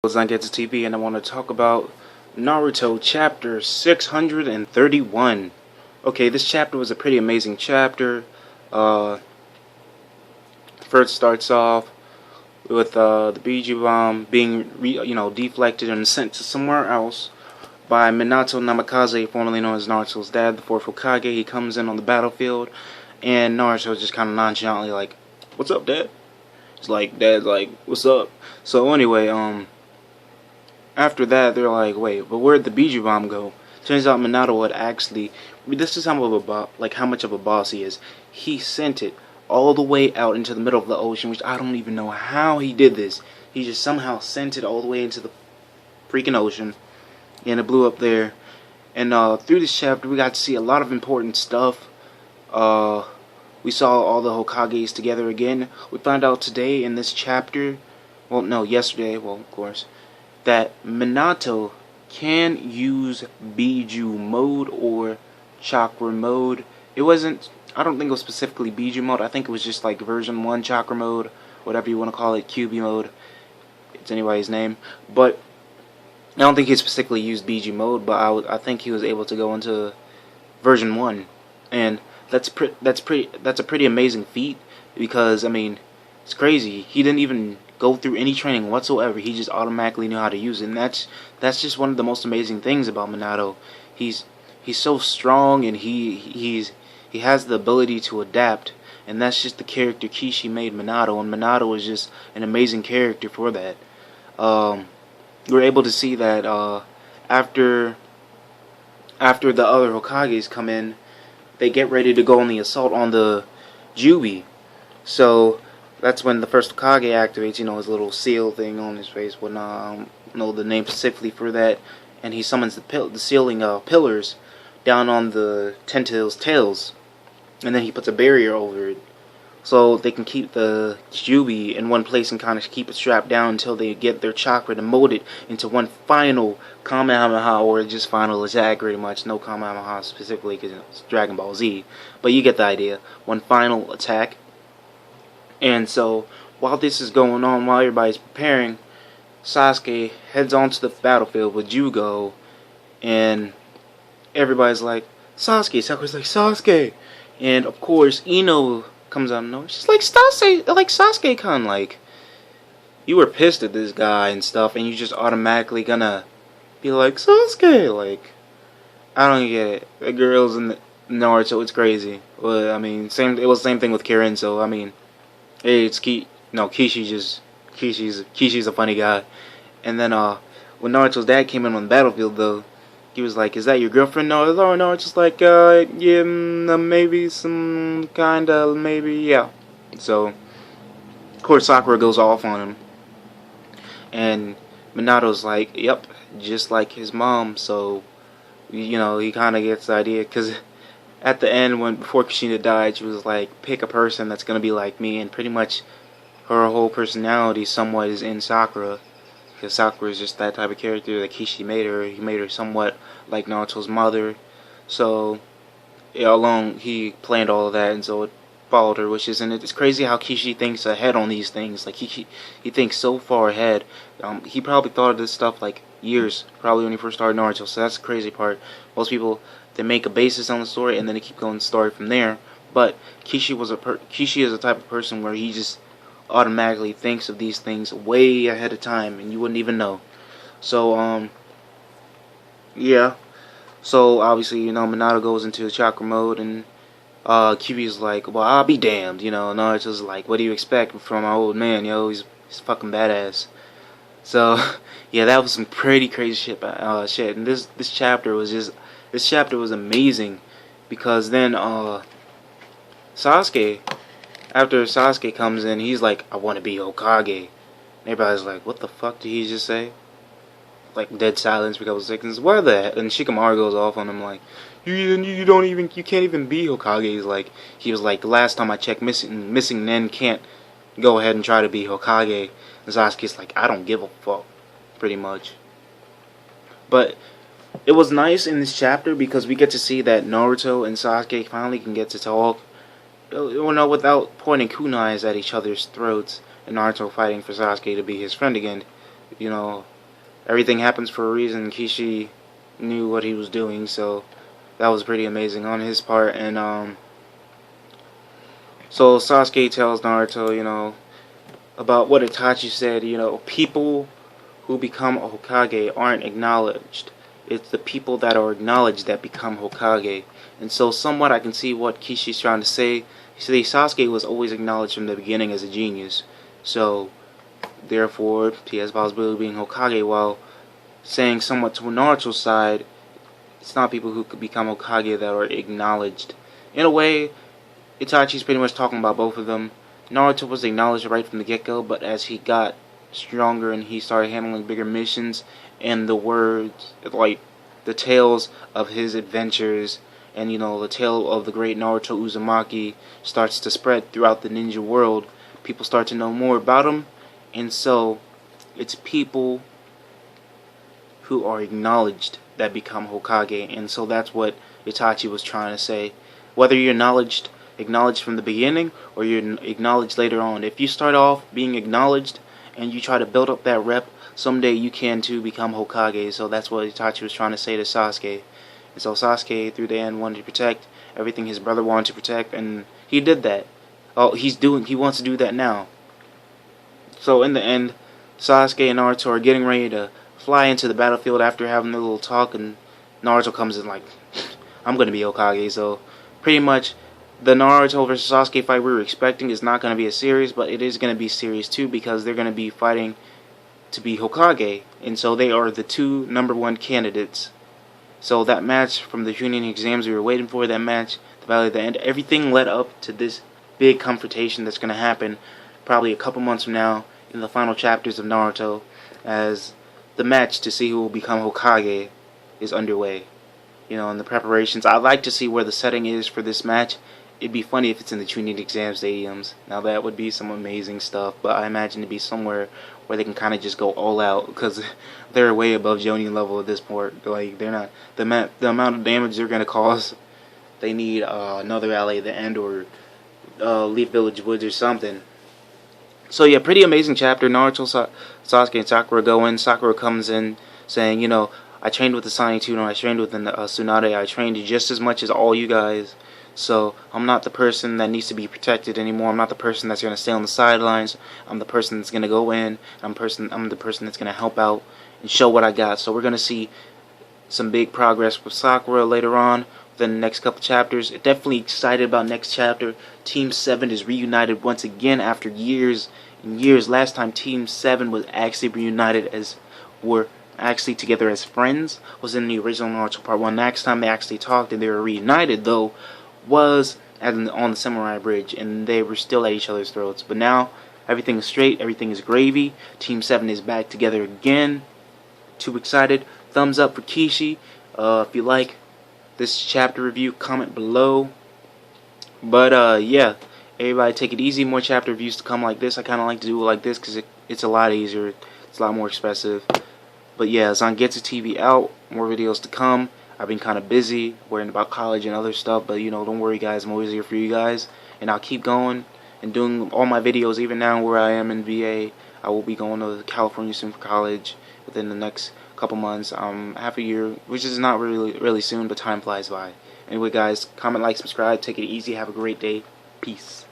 Zangetsu TV, and I want to talk about Naruto Chapter 631. Okay, this chapter was a pretty amazing chapter. Uh, First starts off with the Biju bomb being deflected and sent to somewhere else by Minato Namikaze, formerly known as Naruto's dad, the fourth Hokage. He comes in on the battlefield, and Naruto just kind of nonchalantly like, "What's up, Dad?" It's like, Dad's like, "What's up?" So anyway, after that, they're like, wait, but where'd the Biju bomb go? Turns out Minato had actually, this is how much of a boss he is. He sent it all the way out into the middle of the ocean, which I don't even know how he did this. He just somehow sent it all the way into the freaking ocean, and it blew up there. And through this chapter, we got to see a lot of important stuff. We saw all the Hokages together again. We found out today in this chapter, well, no, yesterday, well, of course, that Minato can use Biju mode or Chakra mode. I don't think it was specifically Biju mode. I think it was just like version 1 Chakra mode, whatever you want to call it, QB mode. It's anybody's name. But I don't think he specifically used Biju mode, but I think he was able to go into version 1. And that's a pretty amazing feat, because I mean, it's crazy. He didn't even go through any training whatsoever. He just automatically knew how to use it, and that's just one of the most amazing things about Minato. He's so strong, and he has the ability to adapt, and that's just the character Kishi made Minato, and Minato is just an amazing character for that. We're able to see that after the other Hokages come in, they get ready to go on the assault on the Jubi. So that's when the first Hokage activates, his little seal thing on his face. Well, I don't know the name specifically for that. And he summons the sealing pillars down on the Tentails' tails. And then he puts a barrier over it, so they can keep the Jubi in one place and kind of keep it strapped down until they get their chakra to mold it into one final Kamehameha, or just final attack, pretty much. No Kamehameha specifically because it's Dragon Ball Z, but you get the idea. One final attack. And so, while this is going on, while everybody's preparing, Sasuke heads onto the battlefield with Jugo, and everybody's like, Sasuke! Sakure's like, Sasuke! And of course, Ino comes out of nowhere. She's like, Sasuke-kun, like, you were pissed at this guy and stuff, and you just automatically gonna be like, Sasuke! Like, I don't get it. The girls in Naruto, it's crazy. But, I mean, it was the same thing with Kirin, so, I mean, hey, Kishi's a funny guy. And then, when Naruto's dad came in on the battlefield, though, he was like, is that your girlfriend? No, it's just like, yeah, maybe some kinda, maybe, yeah. So, of course, Sakura goes off on him. And Minato's like, yep, just like his mom. So, he kind of gets the idea, because at the end, before Kushina died, she was like, pick a person that's going to be like me, and pretty much her whole personality somewhat is in Sakura, because Sakura is just that type of character that Kishi made her. He made her somewhat like Naruto's mother, so he planned all of that, and so it followed her wishes. And it's crazy how Kishi thinks ahead on these things. Like, he thinks so far ahead. He probably thought of this stuff like years, probably when he first started Naruto. So that's the crazy part. Most people, they make a basis on the story and then they keep going the story from there. But Kishi is a type of person where he just automatically thinks of these things way ahead of time, and you wouldn't even know. So yeah. So obviously, Minato goes into chakra mode, and Kibi's like, well, I'll be damned, Naruto's like, what do you expect from my old man, he's fucking badass. So yeah, that was some pretty crazy shit. And this chapter was amazing, because then after Sasuke comes in, he's like, I want to be Hokage. And everybody's like, what the fuck did he just say? Like, dead silence for a couple seconds. Where the? And Shikamaru goes off on him like, you can't even be Hokage. He was like, the last time I checked, missing Nen can't go ahead and try to be Hokage. And Sasuke's like, I don't give a fuck, pretty much. But it was nice in this chapter because we get to see that Naruto and Sasuke finally can get to talk. Without pointing kunais at each other's throats, and Naruto fighting for Sasuke to be his friend again. everything happens for a reason. Kishi knew what he was doing, so that was pretty amazing on his part. And so Sasuke tells Naruto, about what Itachi said. People who become Hokage aren't acknowledged. It's the people that are acknowledged that become Hokage. And so somewhat I can see what Kishi's trying to say. He said Sasuke was always acknowledged from the beginning as a genius. So therefore he has possibility of being Hokage, while saying somewhat to Naruto's side, it's not people who could become Hokage that are acknowledged. In a way, Itachi's pretty much talking about both of them. Naruto was acknowledged right from the get-go, but as he got stronger and he started handling bigger missions, and the words, like the tales of his adventures, and the tale of the great Naruto Uzumaki starts to spread throughout the ninja world, people start to know more about him. And so it's people who are acknowledged that become Hokage. And so that's what Itachi was trying to say. Whether you're acknowledged from the beginning, or you're acknowledged later on, if you start off being acknowledged and you try to build up that rep, someday you can too become Hokage. So that's what Itachi was trying to say to Sasuke. And so Sasuke, through the end, wanted to protect everything his brother wanted to protect, and he did that. Oh, he wants to do that now. So in the end, Sasuke and Naruto are getting ready to fly into the battlefield after having a little talk, and Naruto comes in like, I'm going to be Hokage. So pretty much the Naruto versus Sasuke fight we were expecting is not going to be a series, but it is going to be serious too, because they're going to be fighting to be Hokage, and so they are the two #1 candidates. So that match from the Chunin exams we were waiting for, that match, the Valley of the End, everything led up to this big confrontation that's going to happen probably a couple months from now in the final chapters of Naruto, as the match to see who will become Hokage is underway. In the preparations, I'd like to see where the setting is for this match. It'd be funny if it's in the Chunin exam stadiums. Now that would be some amazing stuff, but I imagine it'd be somewhere where they can kind of just go all out, because they're way above Jonin level at this point. Like, they're not, the amount of damage they're going to cause, they need another Valley at the End, or Leaf Village Woods or something. So yeah, pretty amazing chapter. Naruto, Sasuke, and Sakura go in. Sakura comes in saying, I trained with the Sonic Tuner, I trained with the Tsunade, I trained just as much as all you guys. So I'm not the person that needs to be protected anymore. I'm not the person that's going to stay on the sidelines. I'm the person that's going to go in. I'm the person that's going to help out and show what I got. So we're going to see some big progress with Sakura later on within the next couple chapters. Definitely excited about next chapter. Team 7 is reunited once again after years and years. Last time Team 7 was actually reunited were actually together as friends was in the original Naruto Part 1. Next time they actually talked and they were reunited, though, was on the Samurai Bridge, and they were still at each other's throats. But now everything is straight, everything is gravy. Team 7 is back together again. Too excited. Thumbs up for Kishi. If you like this chapter review, comment below. But yeah, everybody take it easy. More chapter reviews to come like this. I kind of like to do it like this because it's a lot easier. It's a lot more expressive. But yeah, Zangetsu TV out. More videos to come. I've been kind of busy worrying about college and other stuff, but don't worry guys, I'm always here for you guys, and I'll keep going and doing all my videos. Even now where I am in VA, I will be going to California soon for college within the next couple months, half a year, which is not really soon, but time flies by. Anyway guys, comment, like, subscribe, take it easy, have a great day, peace.